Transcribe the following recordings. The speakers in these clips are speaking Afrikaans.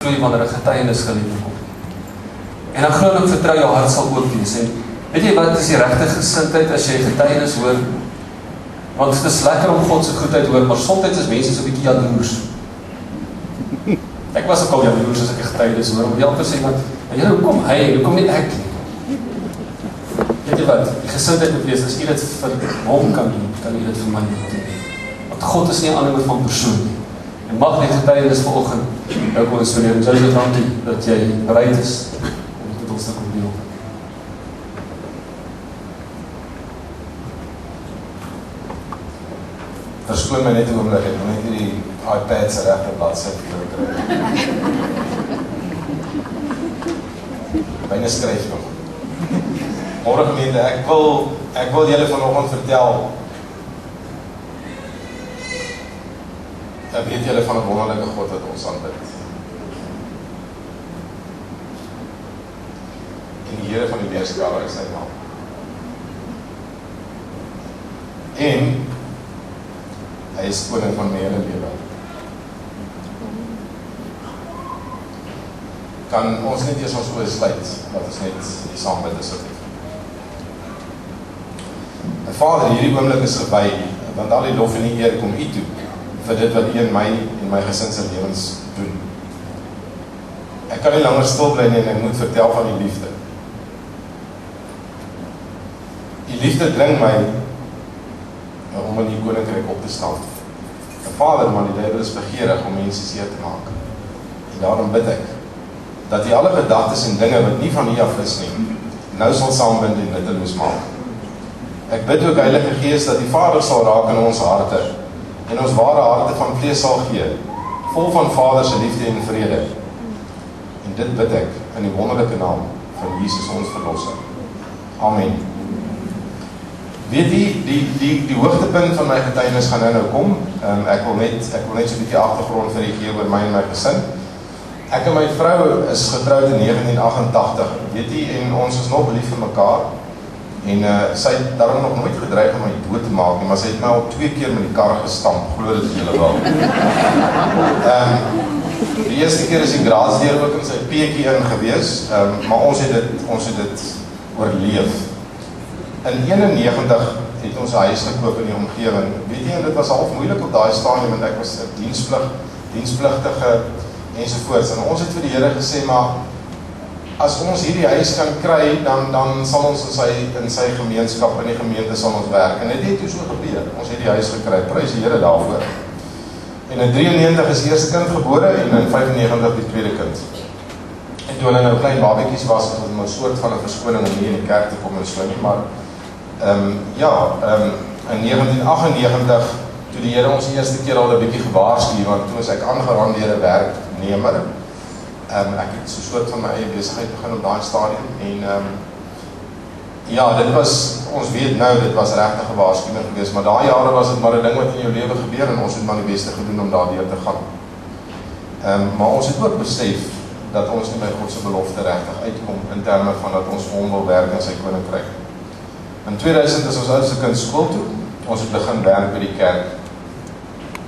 vloei wanneer 'n getuienis gelewer kom. En dan glo ek vertrou jou hart sal oop wees. En weet jy wat is die regte gesindheid as jy getuienis hoor? Want dit is lekker om God se goedheid hoor, maar soms is mense so 'n bietjie jaloers. Ek was ook al jaloers as ek 'n getuienis hoor, maar die ander sê wat, "Julle hoekom hy, hoekom nie ek nie?" Weet jy wat? Die gesindheid moet wees as jy dit vir hom kan doen, kan jy dit vir my doen. Want God is nie 'n aanhanger van persoon nie. En mag die getuienis vanoggend jou kon inspireer. Ons is dankie dat jy bereid is om dit met ons te kom deel. Verskoon my net 'n oomblik, ek moet net hierdie iPad se regte bladsy kry. Myne skryf nog. Môre gemeente, ek wil julle vanoggend vertel. Weet julle van 'n wonderlike God wat ons aanbid. En die Here van die weerskare is sy naam. En hy is koning van my hele lewe. Kan ons net eers ons oë sluit, dat ons net die saam bid asseblief. Vader, hierdie oomblik is verby, want al die lof en die eer kom U toe, vir dit wat U in my en my gesin se lewens doen. Ek kan nie langer stil bly nie en ek moet vertel van die liefde. Die liefde dring my om in die koninkryk op te staan. Vader, maar die duiwel is begeerig om mense seer te maak. En daarom bid ek, dat U alle gedagtes en dinge wat nie van U af is nie, nou sal saambind en nutteloos maak. Ek bid ook, Heilige Gees, dat die Vader sal raak in ons harte, en ons ware harte van vlees sal gee, vol van Vader se liefde en vrede. En dit bid ek in die wonderlike naam van Jesus ons Verlosser. Amen. Weet jy, die hoogtepunt van my getuienis gaan nou kom. Ek wil net so 'n bietjie agtergrond vir u gee oor my en my gesin. Ek en my vrou is getroud in 1988. Weet jy, en ons is nog lief vir mekaar. En sy het daarom nog nooit gedreig om my dood te maak nie, maar sy het my al 2 keer met die kar gestamp, glo dit julle wel. Die eerste keer is die graadsdeur ook in sy peetjie in gewees, maar ons het dit oorleef. In 91 het ons 'n huis gekoop in die omgewing. Weet jy, dit was half moeilik op daai stadium, want ek was 'n dienspligtige ensovoorts. En ons het vir die Here gesê, maar as ons hierdie huis kan kry, dan sal ons in sy gemeenskap, in die gemeente sal ons werk. En dit het toe so gebeur. Ons het die huis gekry. Prys die Here daarvoor. En in 93 is die eerste kind gebore en in 95 die tweede kind. En toe hulle nou klein babetjies was het 'n soort van 'n verskoning om nie in die kerk te kom en so nie, maar in 1998 toe die Here ons die eerste keer al 'n bietjie gewaarsku, want toe is ek aangerandeerde werknemer. Ek het so 'n soort van my eie besigheid begin op daai stadium en dit was, ons weet nou, dit was regtig 'n waarskuwing geweest, maar daai jare was dit maar 'n ding wat in jou lewe gebeur en ons het maar die beste gedoen om daardeur te gaan. Maar ons het ook besef dat ons nie by God se belofte regtig uitkom in terme van dat ons vir hom wil werk in sy koninkryk. In 2000 is ons oudste kind skool toe. Ons het begin werk by die kerk.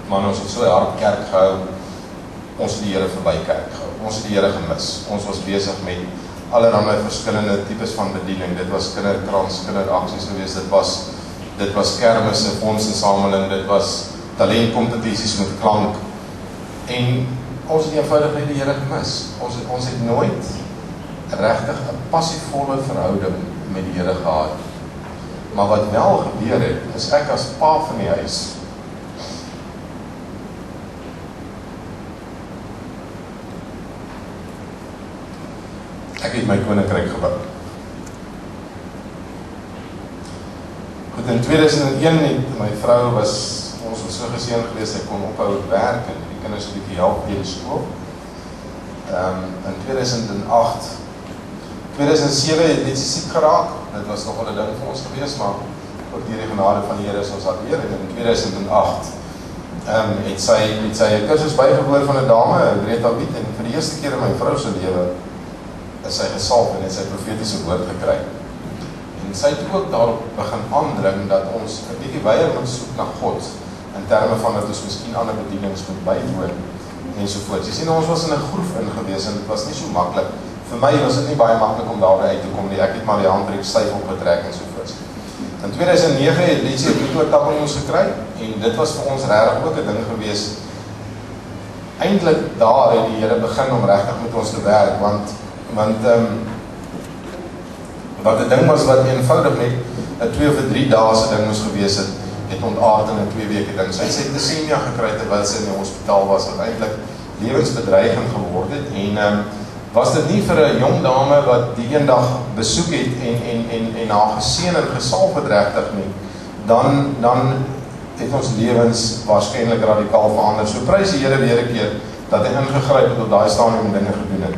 Maar ons het so hard kerk gehou. Ons het die Here verby kerk gehou. Ons het die Here gemis. Ons was besig met allerlei verskillende tipes van bediening. Dit was kinderkrans, kinderaksies geweest. Dit was kermisse, fondsinsameling, dit was talentkompetisies met klank. En ons het eenvoudig net die Here gemis. Ons het nooit regtig 'n passievolle verhouding met die Here gehad. Maar wat wel gebeur het, is ek as pa van die huis, ek het my koninkryk gebou. Goed, in 2001 het my vrou ons was so geseën geweest, sy kon ophou werk en die kinders 'n bietjie help by die skool. In 2007 het net siek geraak. Dit was nog 'n ding vir ons geweest, maar ook deur die genade van die Here is ons daar weer. En in 2008 het sy 'n kursus bygewoon van 'n dame, Greta Wiet, en vir die eerste keer in my vrou se lewe is sy gesalf en het sy profetiese woord gekry. En sy het ook daarop begin aandring dat ons 'n bietjie weier moet soek na God in terme van dat ons miskien ander bedienings moet bywoon ensovoorts. Jy sien, ons was in 'n groef ingewees en dit was nie so maklik. Vir my was dit nie baie maklik om daarby uit te kom nie. Ek het maar die handbrek styf opgetrek ensovoorts. In 2009 het Lietsie 'n motortapping ons gekry en dit was vir ons regtig ook 'n ding gewees. Eintlik daar het die Here begin om regtig met ons te werk, want wat 'n ding was wat eenvoudig net 'n 2 of 3 dae se ding moes gewees het ontaard in 'n 2 weke ding. Sy het thalassemia gekry terwyl sy in die hospitaal was, wat eintlik lewensbedreigend geword het en was dit nie vir 'n jong dame wat die eendag besoek het en haar geseën en gesalf het regtig nie, dan het ons lewens waarskynlik radikaal verander. So prys die Here weer 'n keer dat hy ingegryp het op daai stadium en dinge gedoen het.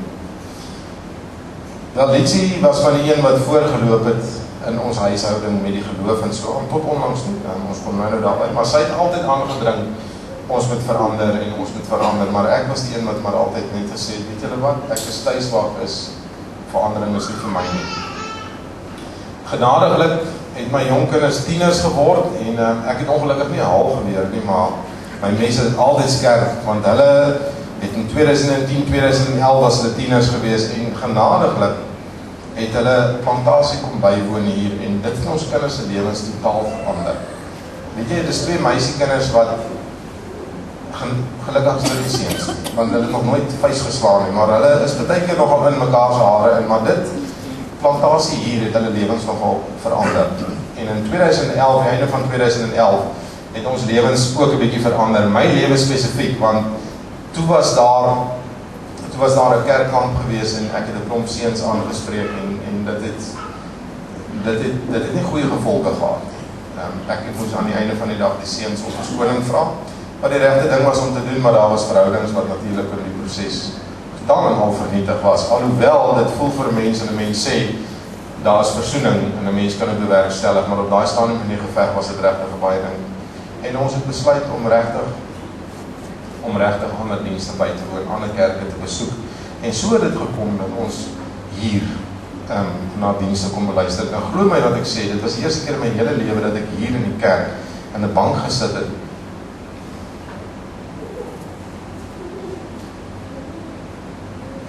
Wel, Lietsie was van die een wat voorgeloop het in ons huishouding met die geloof en so, tot onlangs nie, ons kom nou daarby, maar sy het altyd aangedring, ons moet verander en ons moet verander, maar ek was die een wat maar altyd net gesê, weet julle wat, ek is tuis waar ek is, verandering is nie vir my nie. Genadiglik het my jong kinders tieners geword en ek het ongelukkig nie haal geweer nie, maar my mense het altyd skerp, want hulle het in 2010, 2011 was hulle tieners gewees en genadiglik het hulle plantasie kom bywoon hier en dit het ons kinders se lewens totaal verander. Weet jy, dis 2 meisiekinders wat gelukkig is dit die seuns, want hulle het nog nooit vuis geslaan nie, maar hulle is baie keer nogal in mekaar se hare en maar dit plantasie hier het hulle lewens nogal verander. En in 2011, die einde van 2011 het ons lewens ook 'n bietjie verander. My lewe spesifiek, want toe was daar 'n kerkkamp gewees en ek het 'n klomp seuns aangespreek en dit het nie goeie gevolge gehad nie. Ek moes aan die einde van die dag die seuns om verskoning vra, wat die regte ding was om te doen, maar daar was verhoudings wat natuurlik in die proses totaal en al vernietig was. Alhoewel dit voel vir 'n mens en 'n mens sê daar is versoening en 'n mens kan dit bewerkstellig, maar op daai stadium in die geveg was dit regtig 'n baie ding. En ons het besluit om regtig ander dienste by te woon, ander kerke te besoek. En so het dit gekom dat ons hier na dienste kom beluister. En glo my wat ek sê, dit was die eerste keer in my hele lewe dat ek hier in die kerk in 'n bank gesit het.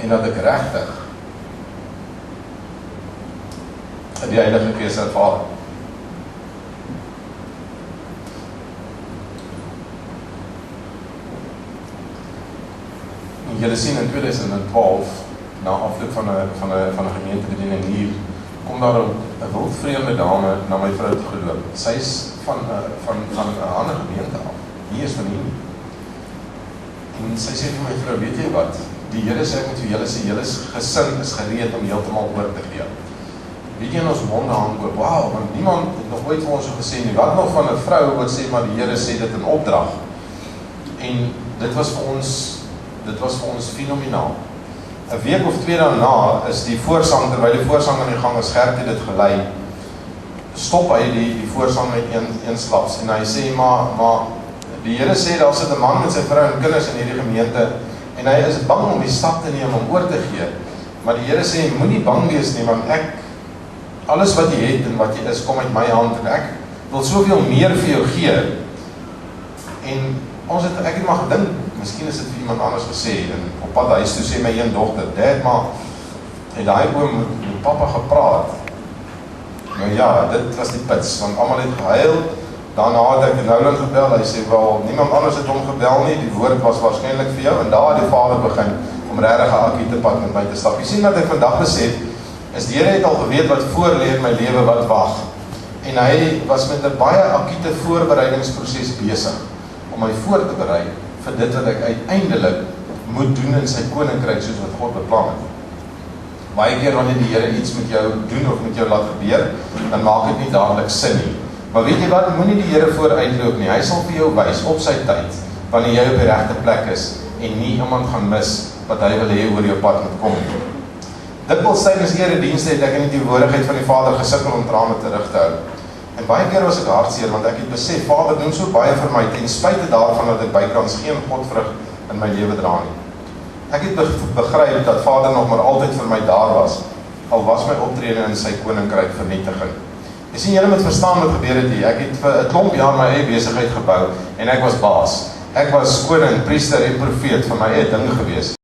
En dat ek regtig die Heilige Gees ervaar. Julle sien in 2012, na afloop van 'n gemeentebediening hier, kom daar 'n wildvreemde dame na my vrou toe geloop. Sy is van 'n ander gemeente af. Hier is van hier. En sy sê vir my vrou, weet jy wat? Die Here sê ek moet vir julle sê, julle gesin is gereed om heeltemal oor te gee. Weet jy, in ons monde hang oor, wow, want niemand het nog ooit vir ons so gesê nie. Wat nog van 'n vrou wat sê, maar die Here sê dit in opdrag. En dit was vir ons fenomenaal. 'n Week of 2 daarna is die voorsang, terwyl die voorsang aan die gang is, Gert het dit gelei, stop hy die voorsang met eensklaps en hy sê, maar die Here sê, daar sit 'n man met sy vrou en kinders in hierdie gemeente en hy is bang om die stap te neem om oor te gee. Maar die Here sê, moenie bang wees nie, want alles wat jy het en wat jy is, kom uit my hand en ek wil soveel meer vir jou gee. En ek het maar gedink, miskien is dit vir iemand anders gesê, en op pad huis toe sê my een dogter, Dad, maar het daai oom met papa gepraat. Nou ja, dit was die pits, want almal het gehuil. Daarna het ek Nolan gebel, hy sê, wel, niemand anders het hom gebel nie, die woord was waarskynlik vir jou, en daar het die vader begin, om regtig 'n akkiete pad met my te stap. Jy sien wat ek vandag besef, is die Here het al geweet wat voor lê in my lewe wat wag, en hy was met 'n baie akkiete voorbereidingsproses besig, om my voor te berei, vir dit wat ek uiteindelik moet doen in sy koninkryk, soos wat God beplan het. Baie keer wanneer die Here iets met jou doen, of met jou laat gebeur, dan maak dit nie dadelik sin nie. Maar weet jy wat, moenie die Here vooruitloop nie, hy sal vir jou wys op sy tyd, wanneer jy op die regte plek is, en nie iemand gaan mis, wat hy wil hê oor jou pad moet kom. Dikwels tydens eredienste het ek in die teenwoordigheid van die Vader gesukkel om trane terug te hou. En baie keer was ek hartseer, want ek het besef, Vader doen so baie vir my, ten spyte daarvan dat ek bykans geen Godvrug in my lewe dra nie. Ek het begryp dat Vader nog maar altyd vir my daar was, al was my optrede in sy koninkryk vernietiging. Jy sien, julle moet verstaan wat gebeur het hier. Ek het vir 'n klomp jaar my eie besigheid gebou, en ek was baas. ek was koning, priester en profeet van my eie ding gewees.